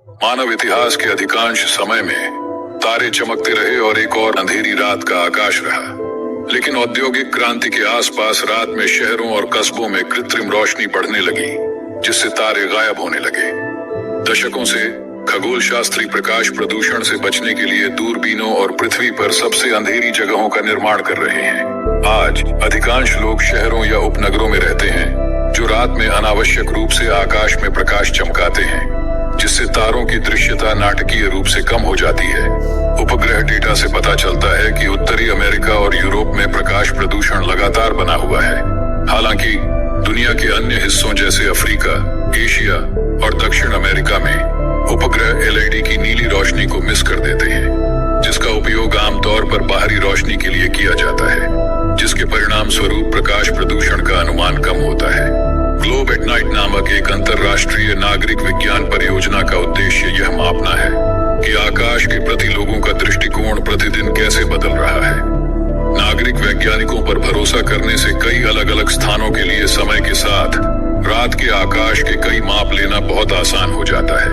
मानव इतिहास के अधिकांश समय में तारे चमकते रहे और एक और अंधेरी रात का आकाश रहा। लेकिन औद्योगिक क्रांति के आसपास रात में शहरों और कस्बों में कृत्रिम रोशनी बढ़ने लगी, जिससे तारे गायब होने लगे। दशकों से खगोल शास्त्री प्रकाश प्रदूषण से बचने के लिए दूरबीनों और पृथ्वी पर सबसे अंधेरी जगहों का निर्माण कर रहे हैं। आज अधिकांश लोग शहरों या उपनगरों में रहते हैं, जो रात में अनावश्यक रूप से आकाश में प्रकाश चमकाते हैं, जिससे तारों की दृश्यता नाटकीय रूप से कम हो जाती है। उपग्रह डेटा से पता चलता है कि उत्तरी अमेरिका और यूरोप में प्रकाश प्रदूषण लगातार बना हुआ है। हालांकि दुनिया के अन्य हिस्सों जैसे अफ्रीका, एशिया और दक्षिण अमेरिका में उपग्रह एलईडी की नीली रोशनी को मिस कर देते हैं, जिसका उपयोग आमतौर पर बाहरी रोशनी के लिए किया जाता है, जिसके परिणाम स्वरूप प्रकाश प्रदूषण का अनुमान कम होता है। ग्लोब एट नाइट नामक एक अंतर्राष्ट्रीय नागरिक विज्ञान परियोजना का उद्देश्य यह मापना है कि आकाश के प्रति लोगों का दृष्टिकोण प्रतिदिन कैसे बदल रहा है। नागरिक वैज्ञानिकों पर भरोसा करने से कई अलग अलग स्थानों के लिए समय के साथ रात के आकाश के कई माप लेना बहुत आसान हो जाता है।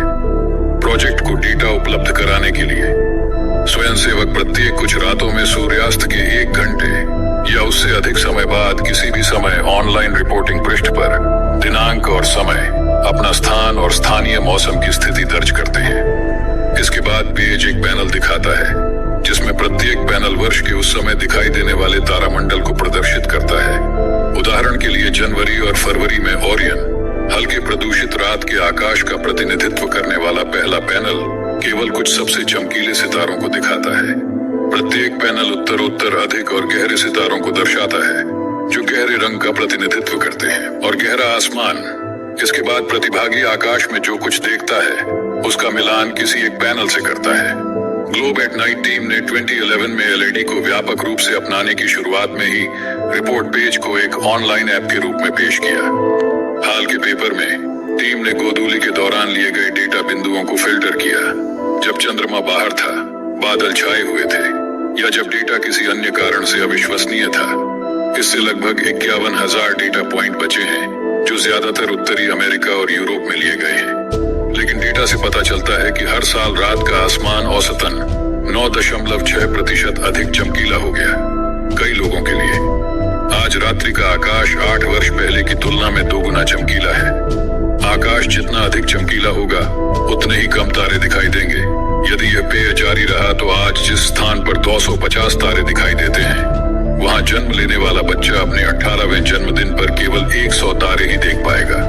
प्रोजेक्ट को डेटा उपलब्ध कराने के लिए स्वयंसेवक प्रत्येक कुछ रातों में सूर्यास्त के 1 घंटे या उससे अधिक समय बाद किसी भी समय ऑनलाइन रिपोर्टिंग पृष्ठ पर दिनांक और समय, अपना स्थान और स्थानीय मौसम की स्थिति दर्ज करते हैं। इसके बाद पेज एक पैनल दिखाता है, जिसमें प्रत्येक पैनल वर्ष के उस समय दिखाई देने वाले तारामंडल को प्रदर्शित करता है। उदाहरण के लिए जनवरी और फरवरी में ओरियन, हल्के प्रदूषित रात के आकाश का प्रतिनिधित्व करने वाला पहला पैनल, केवल कुछ सबसे चमकीले सितारों को दिखाता है। प्रत्येक पैनल उत्तरोत्तर अधिक और गहरे सितारों को दर्शाता है, जो गहरे रंग का प्रतिनिधित्व करते हैं, और गहरा आसमान। इसके बाद प्रतिभागी आकाश में जो कुछ देखता है, उसका मिलान किसी एक पैनल से करता है। ग्लोब एट नाइट टीम ने 2011 में एलईडी को व्यापक रूप से अपनाने की शुरुआत में ही रिपोर्ट पेज को एक ऑनलाइन ऐप के रूप में पेश किया। हाल के पेपर में टीम ने गोधूली के दौरान लिए गए डेटा बिंदुओं को फिल्टर किया, जब चंद्रमा बाहर था, बादल छाए हुए थे, या जब डेटा किसी अन्य कारण से अविश्वसनीय था। इससे लगभग 51,000 डेटा पॉइंट बचे हैं, जो ज्यादातर उत्तरी अमेरिका और यूरोप में लिए गए हैं। लेकिन डेटा से पता चलता है कि हर साल रात का आसमान औसतन 9.6% अधिक चमकीला हो गया। कई लोगों के लिए आज रात्रि का आकाश 8 वर्ष पहले की तुलना में 2 गुना चमकीला है। आकाश जितना अधिक चमकीला होगा, उतने ही कम तारे दिखाई देंगे। यदि यह पेय जारी रहा तो आज जिस स्थान पर 250 तारे दिखाई देते हैं, वहां जन्म लेने वाला बच्चा अपने 18वें जन्मदिन पर केवल 100 तारे ही देख पाएगा।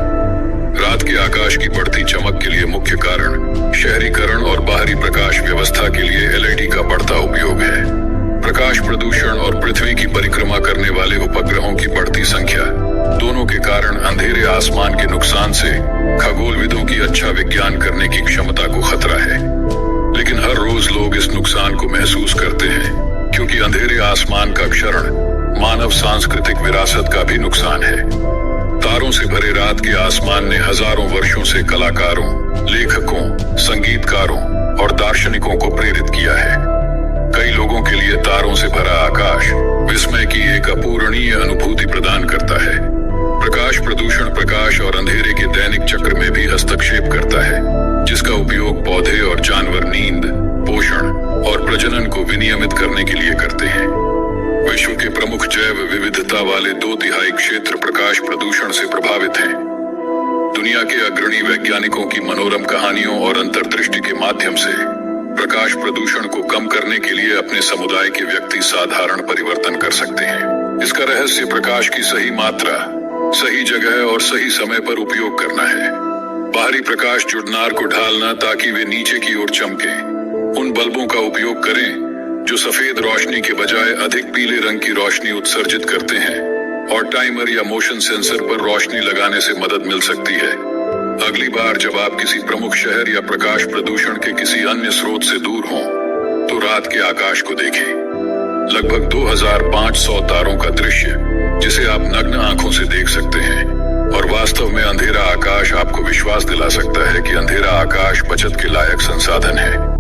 रात के आकाश की बढ़ती चमक के लिए मुख्य कारण शहरीकरण और बाहरी प्रकाश व्यवस्था के लिए एलईडी का बढ़ता उपयोग है। प्रकाश प्रदूषण और पृथ्वी की परिक्रमा करने वाले उपग्रहों की बढ़ती संख्या, दोनों के कारण अंधेरे आसमान के नुकसान से खगोलविदों की अच्छा विज्ञान करने की क्षमता को खतरा है। लेकिन हर रोज लोग इस नुकसान को महसूस करते हैं, क्योंकि अंधेरे आसमान का क्षरण मानव सांस्कृतिक विरासत का भी नुकसान है। तारों से भरे रात के आसमान ने हजारों वर्षों से कलाकारों, लेखकों, संगीतकारों और दार्शनिकों को प्रेरित किया है। कई लोगों के लिए तारों से भरा आकाश विस्मय की एक अपूरणीय अनुभूति प्रदान करता है। प्रकाश प्रदूषण प्रकाश और अंधेरे के दैनिक चक्र में भी हस्तक्षेप करता है, जिसका उपयोग पौधे और जानवर नींद, पोषण और प्रजनन को विनियमित करने के लिए करते हैं। विश्व के प्रमुख जैव विविधता वाले 2/3 क्षेत्र प्रकाश प्रदूषण से प्रभावित हैं। दुनिया के अग्रणी वैज्ञानिकों की मनोरम कहानियों और अंतर्दृष्टि के माध्यम से प्रकाश प्रदूषण को कम करने के लिए अपने समुदाय के व्यक्ति साधारण परिवर्तन कर सकते हैं। इसका रहस्य प्रकाश की सही मात्रा, सही जगह और सही समय पर उपयोग करना है। बाहरी प्रकाश जुड़नार को ढालना ताकि वे नीचे की ओर चमके। उन बल्बों का उपयोग करें जो सफेद रोशनी के बजाय अधिक पीले रंग की रोशनी उत्सर्जित करते हैं, और टाइमर या मोशन सेंसर पर रोशनी लगाने से मदद मिल सकती है। अगली बार जब आप किसी प्रमुख शहर या प्रकाश प्रदूषण के किसी अन्य स्रोत से दूर हों, तो रात के आकाश को देखें। लगभग 2500 तारों का दृश्य, जिसे आप नग्न आंखों से देख सकते हैं, और वास्तव में अंधेरा आकाश आपको विश्वास दिला सकता है कि अंधेरा आकाश बचत के लायक संसाधन है।